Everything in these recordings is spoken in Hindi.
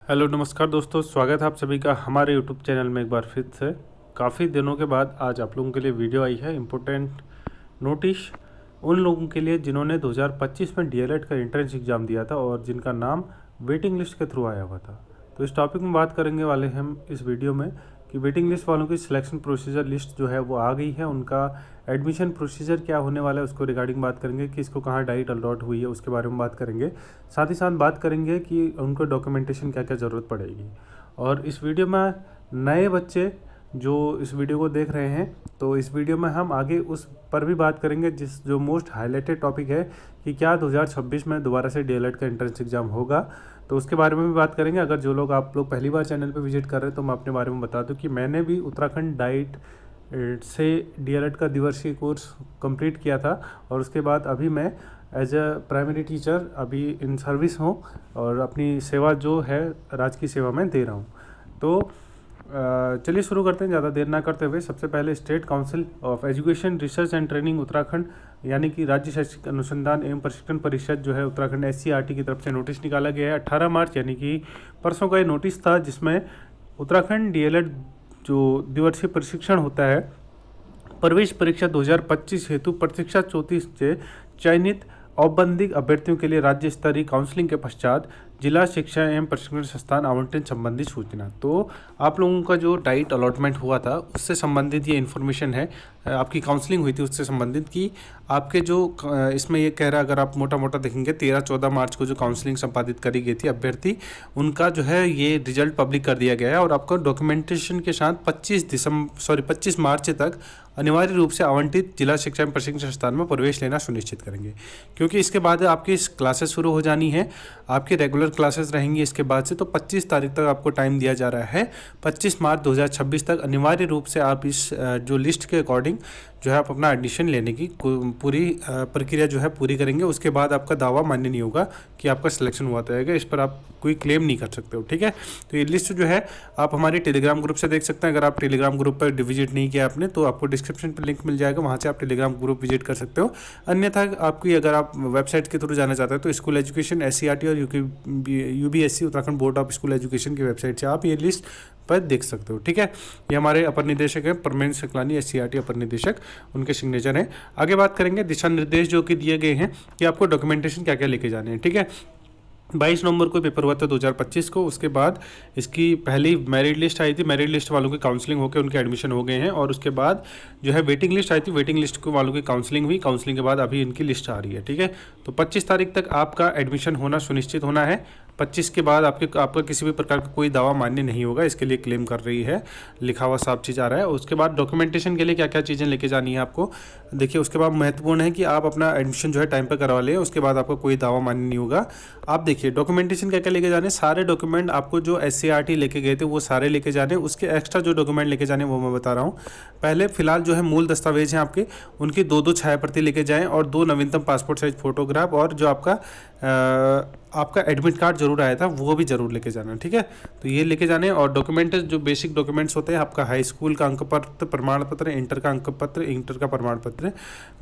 हेलो नमस्कार दोस्तों, स्वागत है आप सभी का हमारे यूट्यूब चैनल में एक बार फिर से। काफ़ी दिनों के बाद आज आप लोगों के लिए वीडियो आई है। इम्पोर्टेंट नोटिस उन लोगों के लिए जिन्होंने 2025 में डीएलएड का एंट्रेंस एग्ज़ाम दिया था और जिनका नाम वेटिंग लिस्ट के थ्रू आया हुआ था। तो इस टॉपिक में बात करेंगे वाले हम इस वीडियो में कि वेटिंग लिस्ट वालों की सिलेक्शन प्रोसीजर लिस्ट जो है वो आ गई है, उनका एडमिशन प्रोसीजर क्या होने वाला है उसको रिगार्डिंग बात करेंगे कि इसको कहाँ डाइट अलॉट हुई है उसके बारे में बात करेंगे। साथ ही साथ बात करेंगे कि उनको डॉक्यूमेंटेशन क्या क्या ज़रूरत पड़ेगी। और इस वीडियो में नए बच्चे जो इस वीडियो को देख रहे हैं तो इस वीडियो में हम आगे उस पर भी बात करेंगे जिस जो मोस्ट हाईलाइटेड टॉपिक है कि क्या 2026 में दोबारा से डीएलएड का एंट्रेंस एग्ज़ाम होगा, तो उसके बारे में भी बात करेंगे। अगर जो लोग आप लोग पहली बार चैनल पर विजिट कर रहे हैं तो मैं अपने बारे में बता दूं कि मैंने भी उत्तराखंड डाइट से डीएलएड का दिवसीय कोर्स कंप्लीट किया था और उसके बाद अभी मैं एज अ प्राइमरी टीचर अभी इन सर्विस हूँ और अपनी सेवा जो है राजकीय सेवा में दे रहा हूँ। तो चलिए शुरू करते हैं ज़्यादा देर ना करते हुए। सबसे पहले state council of education research and training Uttarakhand यानी कि राज्य शैक्षिक अनुसंधान एवं प्रशिक्षण परिषद जो है उत्तराखंड SCERT की तरफ से नोटिस निकाला गया है 18 मार्च यानी कि परसों का ये नोटिस था, जिसमें उत्तराखंड डीएलएड जो दिवसीय प्रशिक्षण होता है प्रवेश परीक्षा 2025 हेतु प्रतीक्षा 34 से चयनित औपबंधिक अभ्यर्थियों के लिए राज्य स्तरीय काउंसलिंग के पश्चात जिला शिक्षा एवं प्रशिक्षण संस्थान आवंटन संबंधी सूचना। तो आप लोगों का जो डाइट अलॉटमेंट हुआ था उससे संबंधित ये इन्फॉर्मेशन है, आपकी काउंसलिंग हुई थी उससे संबंधित कि आपके जो इसमें ये कह रहा है, अगर आप मोटा मोटा देखेंगे 13-14 मार्च को जो काउंसलिंग संपादित करी गई थी अभ्यर्थी उनका जो है ये रिजल्ट पब्लिक कर दिया गया है और आपका डॉक्यूमेंटेशन के साथ 25 मार्च तक अनिवार्य रूप से आवंटित जिला शिक्षा एवं प्रशिक्षण संस्थान में प्रवेश लेना सुनिश्चित करेंगे, क्योंकि इसके बाद आपकी क्लासेस शुरू हो जानी है, आपकी रेगुलर क्लासेस रहेंगी इसके बाद से। तो 25 तारीख तक आपको टाइम दिया जा रहा है, 25 मार्च 2026 तक अनिवार्य रूप से आप इस जो लिस्ट के अकॉर्डिंग जो है आप अपना एडमिशन लेने की पूरी प्रक्रिया जो है पूरी करेंगे। उसके बाद आपका दावा मान्य नहीं होगा कि आपका सिलेक्शन हुआ रहेगा, इस पर आप कोई क्लेम नहीं कर सकते हो, ठीक है। तो ये लिस्ट जो है आप हमारे टेलीग्राम ग्रुप से देख सकते हैं। अगर आप टेलीग्राम ग्रुप पर विजिट नहीं किया आपने तो आपको डिस्क्रिप्शन पर लिंक मिल जाएगा, वहाँ से आप टेलीग्राम ग्रुप विजिट कर सकते हो। अन्यथा आपकी अगर आप वेबसाइट के थ्रू जाना चाहते हैं तो स्कूल एजुकेशन SCERT और UBSC Uttarakhand board of school education की वेबसाइट से आप ये लिस्ट पर देख सकते हो, ठीक है। ये हमारे अपर निदेशक हैं परमेंद्र सकलानी SCERT अपर निदेशक, उनके सिग्नेचर हैं। आगे बात करेंगे दिशा निर्देश जो कि दिए गए हैं कि आपको डॉक्यूमेंटेशन क्या क्या लेके जाने हैं, ठीक है। 22 नवंबर को पेपर हुआ था 2025 को। उसके बाद इसकी पहली मेरिट लिस्ट आई थी, मेरिट लिस्ट वालों की काउंसलिंग होकर उनके एडमिशन हो गए हैं और उसके बाद जो है वेटिंग लिस्ट आई थी, वेटिंग लिस्ट के वालों की काउंसलिंग हुई, काउंसलिंग के बाद अभी इनकी लिस्ट आ रही है, ठीक है। तो 25 तारीख तक आपका एडमिशन होना सुनिश्चित होना है। 25 के बाद आपका किसी भी प्रकार का कोई दावा मान्य नहीं होगा, इसके लिए क्लेम कर रही है, लिखा हुआ साफ चीज़ आ रहा है। उसके बाद डॉक्यूमेंटेशन के लिए क्या क्या चीज़ें लेके जानी है आपको, देखिए उसके बाद महत्वपूर्ण है कि आप अपना एडमिशन जो है टाइम पर करवा लें, उसके बाद आपका कोई दावा मान्य नहीं होगा। आप देखिए डॉक्यूमेंटेशन क्या क्या लेके जाने, सारे डॉक्यूमेंट आपको जो SCERT लेके गए थे वो सारे लेके जाने, उसके एक्स्ट्रा जो डॉक्यूमेंट लेके जाने वो मैं बता रहा हूँ। पहले फिलहाल जो है मूल दस्तावेज हैं आपके, उनकी 2-2 छाया प्रति लेके जाएँ और 2 नवीनतम पासपोर्ट साइज फोटोग्राफ और जो आपका एडमिट कार्ड जरूर आया था वो भी जरूर लेके जाना, ठीक है। तो ये लेके जाने। और डॉक्यूमेंट जो बेसिक डॉक्यूमेंट्स होते हैं, आपका हाई स्कूल का अंक पत्र प्रमाण पत्र, इंटर का अंक पत्र, इंटर का प्रमाण पत्र,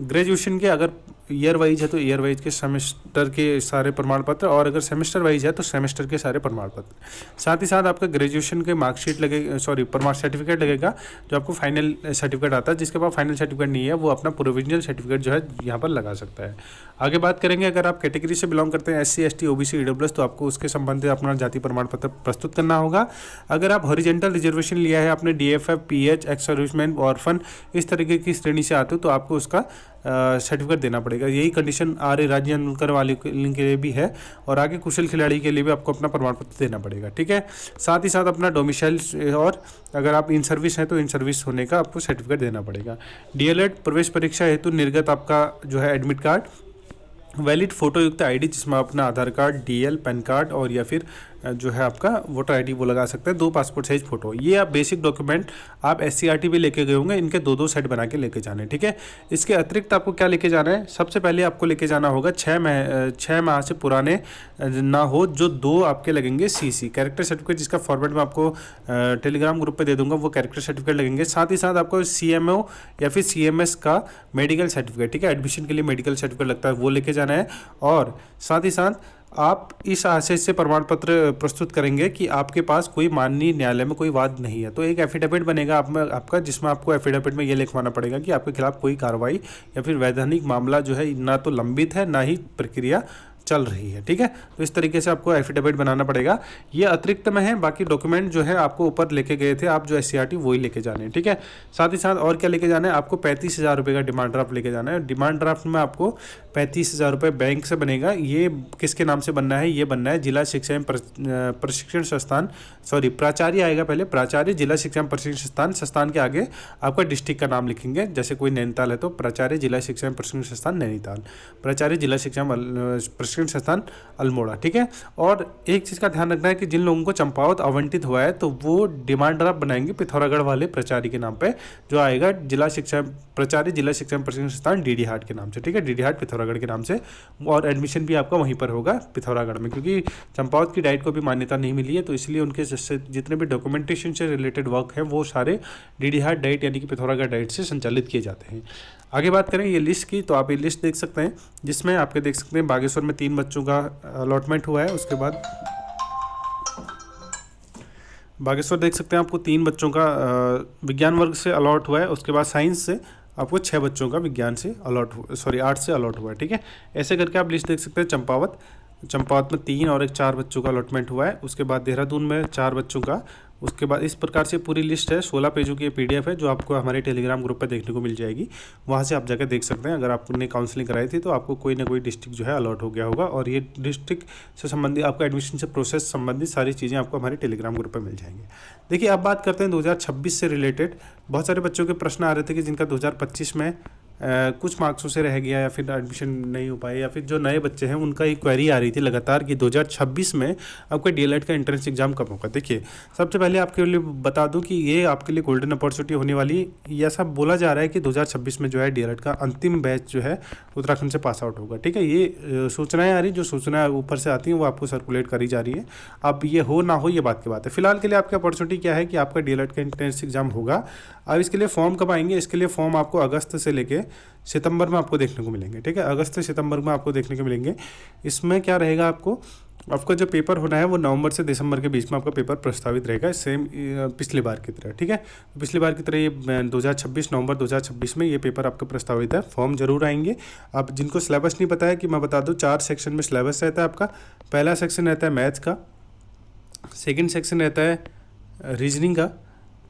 ग्रेजुएशन के अगर ईयर वाइज है तो ईयर वाइज के सेमेस्टर के सारे प्रमाण पत्र, और अगर सेमेस्टर वाइज है तो सेमेस्टर के सारे प्रमाण पत्र। साथ ही साथ आपका ग्रेजुएशन के मार्कशीट लगेगा, प्रमाण सर्टिफिकेट लगेगा जो आपको फाइनल सर्टिफिकेट आता है। जिसके पास फाइनल सर्टिफिकेट नहीं है वो अपना प्रोविजनल सर्टिफिकेट जो है यहाँ पर लगा सकता है। आगे बात करेंगे, अगर आप कैटेगरी से बिलोंग करते हैं SC ST OBC EWS तो आपको उसके संबंधित अपना जाति प्रमाण पत्र प्रस्तुत करना होगा। अगर आप हॉरिजेंटल रिजर्वेशन लिया है, आपने DFF PH ex serviceman orphan इस तरीके की श्रेणी से आते हो तो आपको उसका सर्टिफिकेट देना पड़ेगा। यही कंडीशन आर्य राज्य आंदोलन वाले के लिए भी है और आगे कुशल खिलाड़ी के लिए भी आपको अपना प्रमाण पत्र देना पड़ेगा, ठीक है। साथ ही साथ अपना डोमिसाइल और अगर आप इन सर्विस हैं तो इन सर्विस होने का आपको सर्टिफिकेट देना पड़ेगा। DLED प्रवेश परीक्षा हेतु निर्गत आपका जो है एडमिट कार्ड, वैलिड फोटो युक्त ID जिसमें अपना आधार कार्ड, DL, पैन कार्ड और या फिर जो है आपका वोटर ID वो लगा सकते हैं, 2 पासपोर्ट साइज फोटो। ये आप बेसिक डॉक्यूमेंट आप SCERT भी लेके गए होंगे, इनके 2-2 सेट बना के लेके जाने, ठीक है। इसके अतिरिक्त आपको क्या लेके जाना है, सबसे पहले आपको लेके जाना होगा 6 माह से पुराने ना हो जो 2 आपके लगेंगे CC कैरेक्टर सर्टिफिकेट, जिसका फॉर्मेट मैं आपको टेलीग्राम ग्रुप पर दे दूंगा, वो कैरेक्टर सर्टिफिकेट लगेंगे। साथ ही साथ आपको CMO या फिर CMS का मेडिकल सर्टिफिकेट, ठीक है, एडमिशन के लिए मेडिकल सर्टिफिकेट लगता है वो लेके जाना है। और साथ ही साथ आप इस आशय से प्रमाण पत्र प्रस्तुत करेंगे कि आपके पास कोई माननीय न्यायालय में कोई वाद नहीं है। तो एक एफिडेविट बनेगा आपका, जिसमें आपको एफिडेविट में ये लिखवाना पड़ेगा कि आपके खिलाफ कोई कार्रवाई या फिर वैधानिक मामला जो है ना तो लंबित है ना ही प्रक्रिया चल रही है। ठीक है, तो इस तरीके से आपको एफिडेविट बनाना पड़ेगा। ये अतिरिक्त में है, बाकी डॉक्यूमेंट जो है आपको ऊपर लेके गए थे आप जो SCRT वही लेके जाने हैं। ठीक है, साथ ही साथ और क्या लेके जाना है, आपको 35,000 रुपये का डिमांड ड्राफ्ट लेके जाना है। डिमांड ड्राफ्ट में आपको 35,000 रुपये बैंक से बनेगा। ये किसके नाम से बनना है, ये बनना है जिला शिक्षा एवं प्रशिक्षण संस्थान, सॉरी प्राचार्य आएगा पहले, प्राचार्य जिला शिक्षा एवं प्रशिक्षण संस्थान, संस्थान के आगे आपका डिस्ट्रिक्ट का नाम लिखेंगे। जैसे कोई नैनीताल है तो प्राचार्य जिला शिक्षा एवं प्रशिक्षण संस्थान नैनीताल, प्राचार्य जिला शिक्षा प्रशिक्षण संस्थान अल्मोड़ा। ठीक है, और एक चीज़ का ध्यान रखना है कि जिन लोगों को चंपावत आवंटित हुआ है तो वो डिमांड ड्राफ्ट बनाएंगे पिथौरागढ़ वाले प्राचार्य के नाम पे, जो आएगा जिला शिक्षा प्राचार्य जिला शिक्षा प्रशिक्षण संस्थान डीडी हाट के नाम से। ठीक है, डीडी हाट पिथौरागढ़ के नाम से, और एडमिशन भी आपका वहीं पर होगा पिथौरागढ़ में, क्योंकि चंपावत की डाइट को भी मान्यता नहीं मिली है, तो इसलिए उनके जितने भी डॉक्यूमेंटेशन से रिलेटेड वर्क है वो सारे डीडी हाट डाइट यानी कि पिथौरागढ़ डाइट से संचालित किए जाते हैं। आगे बात करें ये लिस्ट की, तो आप ये लिस्ट देख सकते हैं, जिसमें आपके देख सकते हैं बागेश्वर में 3 बच्चों का अलॉटमेंट हुआ है। उसके बाद बागेश्वर देख सकते हैं आपको 3 बच्चों का विज्ञान वर्ग से अलॉट हुआ है। उसके बाद साइंस से आपको 6 बच्चों का विज्ञान से अलॉट हुआ, सॉरी आर्ट्स से अलॉट हुआ है। ठीक है, ऐसे करके आप लिस्ट देख सकते हैं। चंपावत में 3 और 4 बच्चों का अलॉटमेंट हुआ है। उसके बाद देहरादून में 4 बच्चों का। उसके बाद इस प्रकार से पूरी लिस्ट है, 16 पेजों की PDF है, जो आपको हमारे टेलीग्राम ग्रुप पे देखने को मिल जाएगी। वहाँ से आप जाकर देख सकते हैं। अगर आपने काउंसलिंग कराई थी तो आपको कोई ना कोई डिस्ट्रिक्ट जो है अलॉट हो गया होगा, और ये डिस्ट्रिक्ट से संबंधित आपको एडमिशन से प्रोसेस संबंधित सारी चीज़ें आपको हमारे टेलीग्राम ग्रुप पर मिल जाएंगी। देखिए, अब बात करते हैं 2026 से रिलेटेड। बहुत सारे बच्चों के प्रश्न आ रहे थे कि जिनका 2025 में कुछ मार्क्सों से रह गया या फिर एडमिशन नहीं हो पाए, या फिर जो नए बच्चे हैं उनका एक क्वेरी आ रही थी लगातार कि 2026 में आपका DLED का एंट्रेंस एग्जाम कब होगा। देखिए, सबसे पहले आपके लिए बता दूं कि ये आपके लिए गोल्डन अपॉर्चुनिटी होने वाली, ऐसा बोला जा रहा है कि 2026 में जो है DLED का अंतिम बैच जो है उत्तराखंड से पास आउट होगा। ठीक है, ये सूचनाएं आ रही, जो सूचनाएं ऊपर से आती हैं वो आपको सर्कुलेट करी जा रही है। अब ये हो ना हो ये बात की बात है। फिलहाल के लिए आपकी अपॉर्चुनिटी क्या है कि आपका DLED का एंट्रेंस एग्जाम होगा। अब इसके लिए फॉर्म कब आएंगे, इसके लिए फॉर्म आपको अगस्त से लेके सितंबर में आपको देखने को मिलेंगे। ठीक है, अगस्त से सितंबर में आपको देखने को मिलेंगे। इसमें क्या रहेगा, आपका जो पेपर होना है वो नवंबर से दिसंबर के बीच में आपका पेपर प्रस्तावित रहेगा, सेम पिछली बार की तरह। ठीक है, पिछली बार की तरह ये 2026 नवंबर 2026 में ये पेपर आपका प्रस्तावित है। फॉर्म जरूर आएंगे। अब जिनको सिलेबस नहीं पता है कि मैं बता दूं, 4 सेक्शन में सिलेबस रहता है आपका। पहला सेक्शन रहता है मैथ्स का, सेकेंड सेक्शन रहता है रीजनिंग का,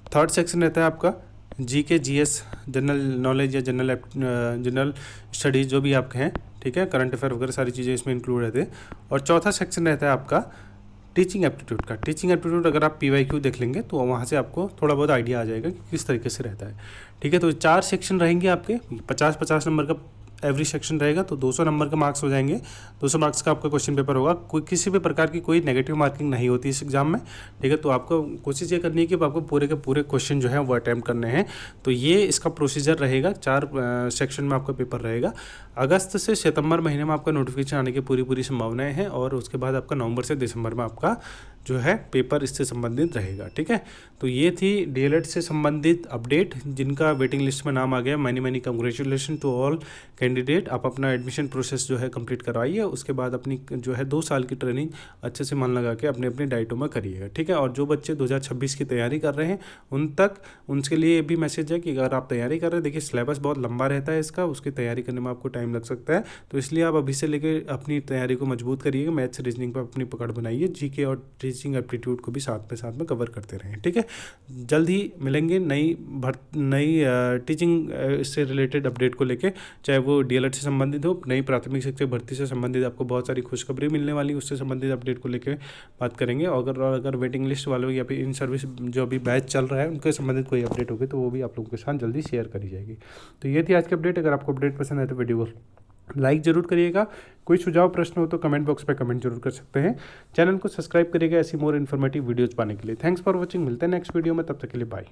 थर्ड सेक्शन रहता है आपका GK GS जनरल नॉलेज या जनरल स्टडीज़ जो भी आपके हैं। ठीक है, करंट अफेयर वगैरह सारी चीज़ें इसमें इंक्लूड रहते हैं। और चौथा सेक्शन रहता है आपका टीचिंग एप्टीट्यूड का। टीचिंग एप्टीट्यूड अगर आप PYQ देख लेंगे तो वहाँ से आपको थोड़ा बहुत आइडिया आ जाएगा कि किस तरीके से रहता है। ठीक है, तो 4 सेक्शन रहेंगे आपके, 50-50 नंबर का एवरी सेक्शन रहेगा, तो 200 नंबर का मार्क्स हो जाएंगे। 200 मार्क्स का आपका क्वेश्चन पेपर होगा। कोई किसी भी प्रकार की कोई नेगेटिव मार्किंग नहीं होती इस एग्जाम में। ठीक है, तो आपको कोशिश ये करनी है कि आपको पूरे के पूरे क्वेश्चन जो है वो अटैम्प्ट करने हैं। तो ये इसका प्रोसीजर रहेगा। 4 सेक्शन में आपका पेपर रहेगा। अगस्त से सितंबर महीने में आपका नोटिफिकेशन आने की पूरी संभावनाएं हैं, और उसके बाद आपका नवंबर से दिसंबर में आपका जो है पेपर इससे संबंधित रहेगा। ठीक है, तो ये थी DLED से संबंधित अपडेट। जिनका वेटिंग लिस्ट में नाम आ गया, many congratulation to all candidate. आप अपना एडमिशन प्रोसेस जो है कंप्लीट करवाइए। उसके बाद अपनी जो है 2 साल की ट्रेनिंग अच्छे से मन लगा के अपने डाइटों में करिएगा। ठीक है, और जो बच्चे 2026 की तैयारी कर रहे हैं उनके लिए भी मैसेज है कि अगर आप तैयारी कर रहे हैं, देखिए सिलेबस बहुत लंबा रहता है इसका, उसकी तैयारी करने में आपको टाइम लग सकता है। तो इसलिए आप अभी से लेके अपनी तैयारी को मजबूत करिएगा। मैथ्स रीजनिंग पर अपनी पकड़ बनाइए, GK और टीचिंग एप्टीट्यूड को भी साथ में कवर करते रहें। ठीक है, जल्द ही मिलेंगे नई टीचिंग से रिलेटेड अपडेट को लेके, चाहे वो DLED से संबंधित हो, नई प्राथमिक शिक्षक भर्ती से संबंधित आपको बहुत सारी खुशखबरी मिलने वाली, उससे संबंधित अपडेट को लेके बात करेंगे। और अगर वेटिंग लिस्ट वालों या फिर इन सर्विस जो अभी बैच चल रहा है उनके संबंधित कोई अपडेट होगी तो वो भी आप लोगों के साथ जल्दी शेयर करी जाएगी। तो ये थी आज की अपडेट। अगर आपको अपडेट पसंद है तो वीडियो को लाइक जरूर करिएगा। कोई सुझाव प्रश्न हो तो कमेंट बॉक्स पे कमेंट जरूर कर सकते हैं। चैनल को सब्सक्राइब करिएगा ऐसी मोर इन्फॉर्मेटिव वीडियोज़ पाने के लिए। Thanks for watching. मिलते हैं नेक्स्ट वीडियो में, तब तक के लिए बाय।